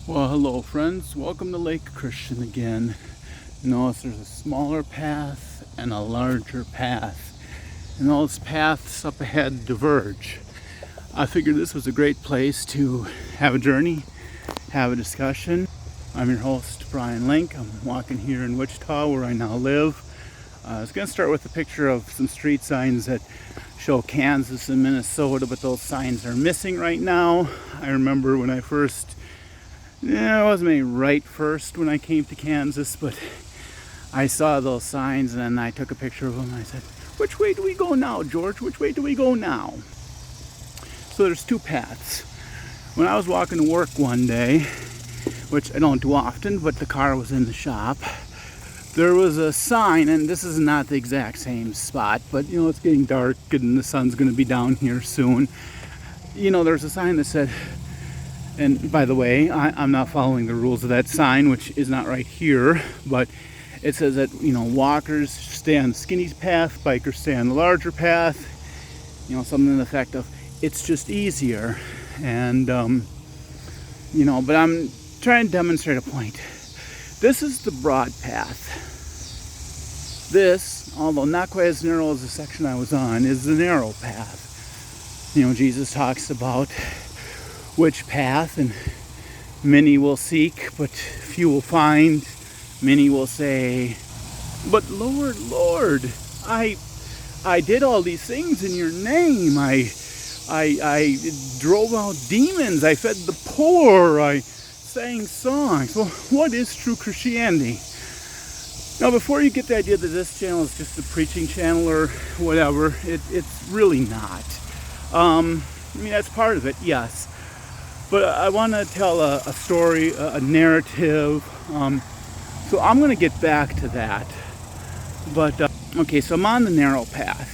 Well, hello friends. Welcome to Lake Christian again. Notice there's a smaller path and a larger path. And those paths up ahead diverge. I figured this was a great place to have a journey, have a discussion. I'm your host, Brian Link. I'm walking here in Wichita where I now live. I was going to start with a picture of some street signs that show Kansas and Minnesota, but those signs are missing right now. I remember when I first I wasn't maybe right first when I came to Kansas, but I saw those signs and then I took a picture of them and I said, which way do we go now, George? Which way do we go now? So there's two paths. When I was walking to work one day, which I don't do often, but the car was in the shop, there was a sign, and this is not the exact same spot, but it's getting dark and the sun's going to be down here soon. There's a sign that said, and by the way, I'm not following the rules of that sign, which is not right here, but it says that, walkers stay on the skinny path, bikers stay on the larger path, something to the effect of, it's just easier. And, but I'm trying to demonstrate a point. This is the broad path. This, although not quite as narrow as the section I was on, is the narrow path. Jesus talks about which path, and many will seek, but few will find. Many will say, but Lord, Lord, I did all these things in your name. I drove out demons. I fed the poor. I sang songs. Well, what is true Christianity? Now, before you get the idea that this channel is just a preaching channel or whatever, it's really not. That's part of it, yes. But I want to tell a story, a narrative. So I'm going to get back to that. But, okay, so I'm on the narrow path.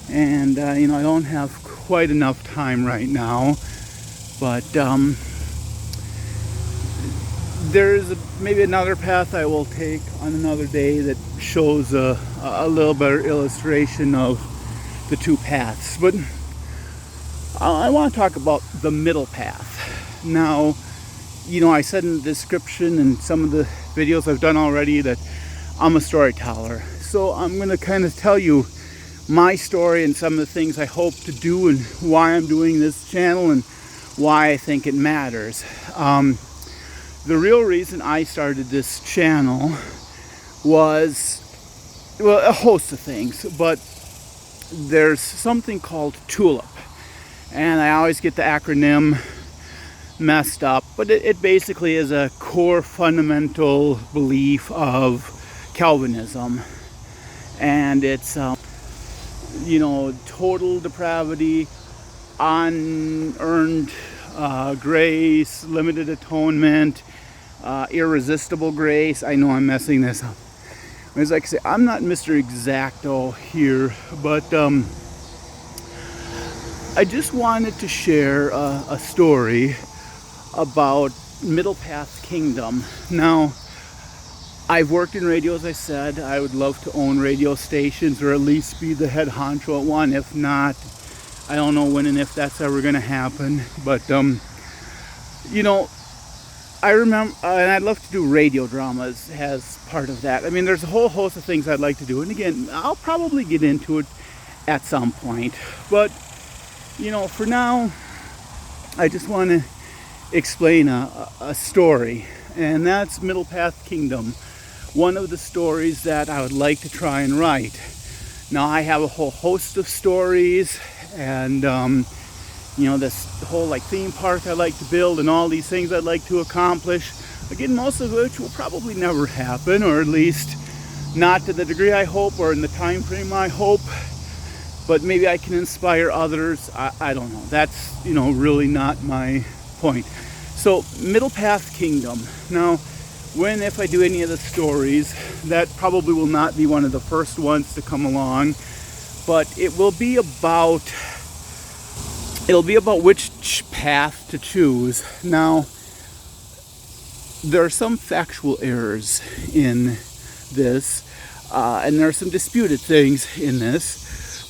And, I don't have quite enough time right now. But there's maybe another path I will take on another day that shows a little better illustration of the two paths. But I want to talk about the middle path. Now, I said in the description and some of the videos I've done already that I'm a storyteller. So I'm going to kind of tell you my story and some of the things I hope to do and why I'm doing this channel and why I think it matters. The real reason I started this channel was, a host of things, but there's something called TULIP. And I always get the acronym messed up, but it basically is a core fundamental belief of Calvinism. And it's, total depravity, unearned grace, limited atonement, irresistible grace. I know I'm messing this up. As I say, I'm not Mr. Exacto here, but I just wanted to share a story about Middle Path Kingdom. Now, I've worked in radio, as I said. I would love to own radio stations or at least be the head honcho at one. If not, I don't know when and if that's ever going to happen. But, I remember, and I'd love to do radio dramas as part of that. There's a whole host of things I'd like to do. And again, I'll probably get into it at some point. But for now, I just want to explain a story, and that's Middle Path Kingdom, one of the stories that I would like to try and write. Now, I have a whole host of stories, and this whole theme park I like to build, and all these things I'd like to accomplish. Again, most of which will probably never happen, or at least not to the degree I hope, or in the time frame I hope. But maybe I can inspire others. I don't know. That's, really not my point. So, Middle Path Kingdom. Now, if I do any of the stories, that probably will not be one of the first ones to come along. But it will be about which path to choose. Now, there are some factual errors in this, and there are some disputed things in this.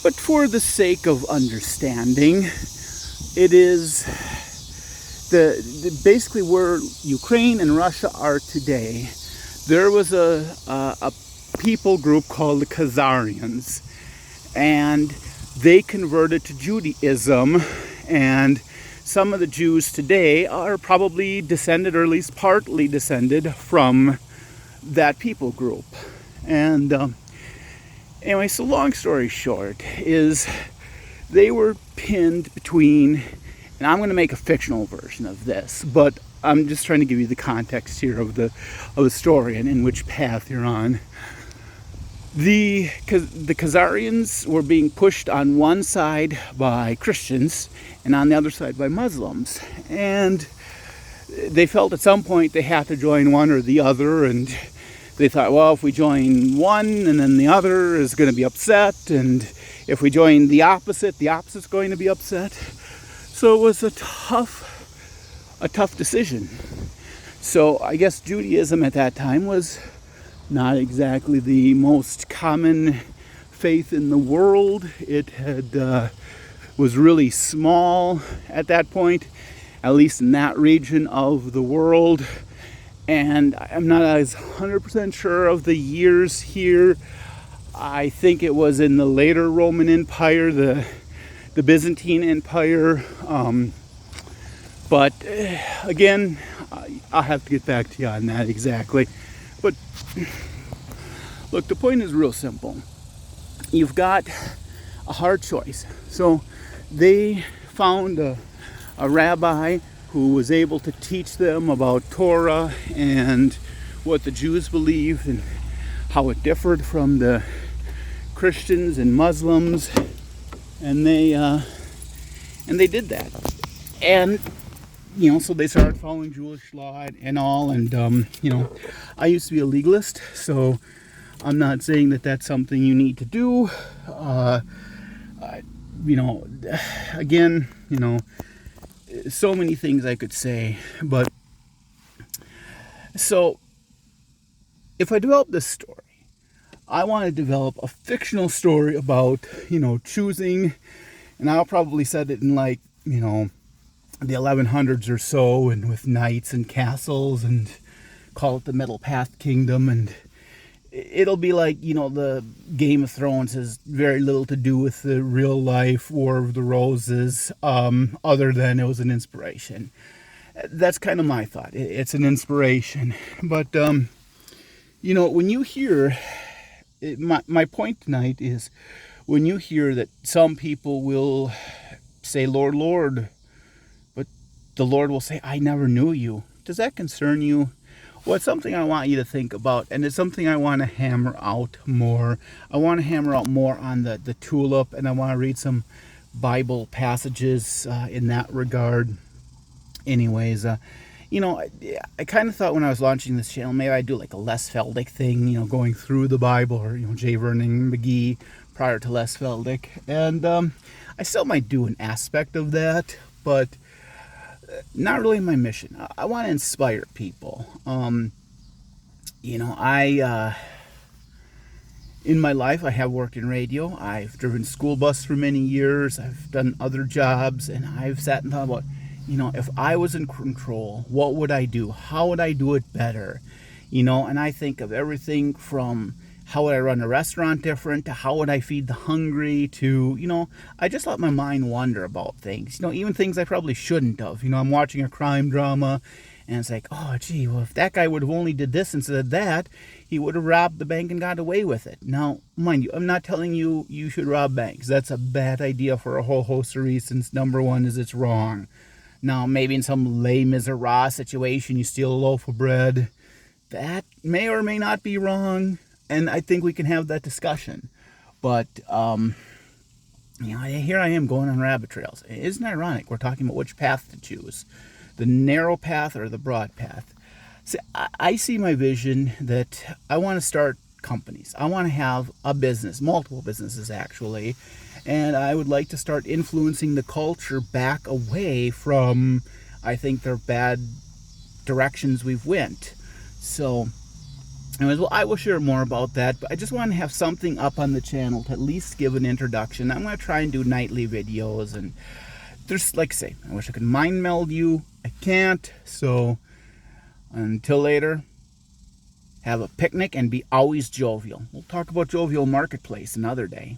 But for the sake of understanding, it is basically where Ukraine and Russia are today, there was a people group called the Khazarians, and they converted to Judaism, and some of the Jews today are probably descended, or at least partly descended, from that people group. And anyway, so long story short is they were pinned between, and I'm going to make a fictional version of this, but I'm just trying to give you the context here of the story and in which path you're on. The Khazarians were being pushed on one side by Christians and on the other side by Muslims. And they felt at some point they had to join one or the other, and they thought, well, if we join one and then the other is going to be upset, and if we join the opposite's going to be upset. So it was a tough decision. So I guess Judaism at that time was not exactly the most common faith in the world. It was really small at that point, at least in that region of the world. And I'm not as 100% sure of the years here. I think it was in the later Roman Empire, the Byzantine Empire. But again, I'll have to get back to you on that exactly. But look, the point is real simple. You've got a hard choice. So they found a rabbi who was able to teach them about Torah and what the Jews believed and how it differed from the Christians and Muslims, and they did that. And so they started following Jewish law and all, and I used to be a legalist, so I'm not saying that that's something you need to do. Again, so many things I could say, but so if I develop this story, I want to develop a fictional story about, choosing, and I'll probably set it in the 1100s or so, and with knights and castles, and call it the Middle Path Kingdom, and it'll be like, the Game of Thrones has very little to do with the real life War of the Roses, other than it was an inspiration. That's kind of my thought. It's an inspiration. But, when you hear, my point tonight is, when you hear that some people will say, Lord, Lord, but the Lord will say, I never knew you. Does that concern you? Well, it's something I want you to think about, and it's something I want to hammer out more. I want to hammer out more on the tulip, and I want to read some Bible passages in that regard. Anyways, I kind of thought when I was launching this channel, maybe I'd do like a Les Feldick thing, going through the Bible, or, J. Vernon McGee prior to Les Feldick. And I still might do an aspect of that, but not really my mission. I want to inspire people. In my life, I have worked in radio. I've driven school bus for many years. I've done other jobs, and I've sat and thought about, if I was in control, what would I do? How would I do it better? And I think of everything from how would I run a restaurant different, to how would I feed the hungry, to, I just let my mind wander about things, even things I probably shouldn't have. I'm watching a crime drama, and it's like, oh, gee, well, if that guy would have only did this instead of that, he would have robbed the bank and got away with it. Now, mind you, I'm not telling you you should rob banks. That's a bad idea for a whole host of reasons. Number one is it's wrong. Now, maybe in some Les Miserables situation, you steal a loaf of bread. That may or may not be wrong. And I think we can have that discussion. But, here I am going on rabbit trails. Isn't it ironic? We're talking about which path to choose. The narrow path or the broad path. See, I see my vision that I want to start companies. I want to have a business, multiple businesses actually. And I would like to start influencing the culture back away from, I think, the bad directions we've went. So, anyways, well, I will share more about that, but I just want to have something up on the channel to at least give an introduction. I'm going to try and do nightly videos, and there's, like I say, I wish I could mind meld you I can't. So until later, have a picnic and be always jovial. We'll talk about Jovial Marketplace another day.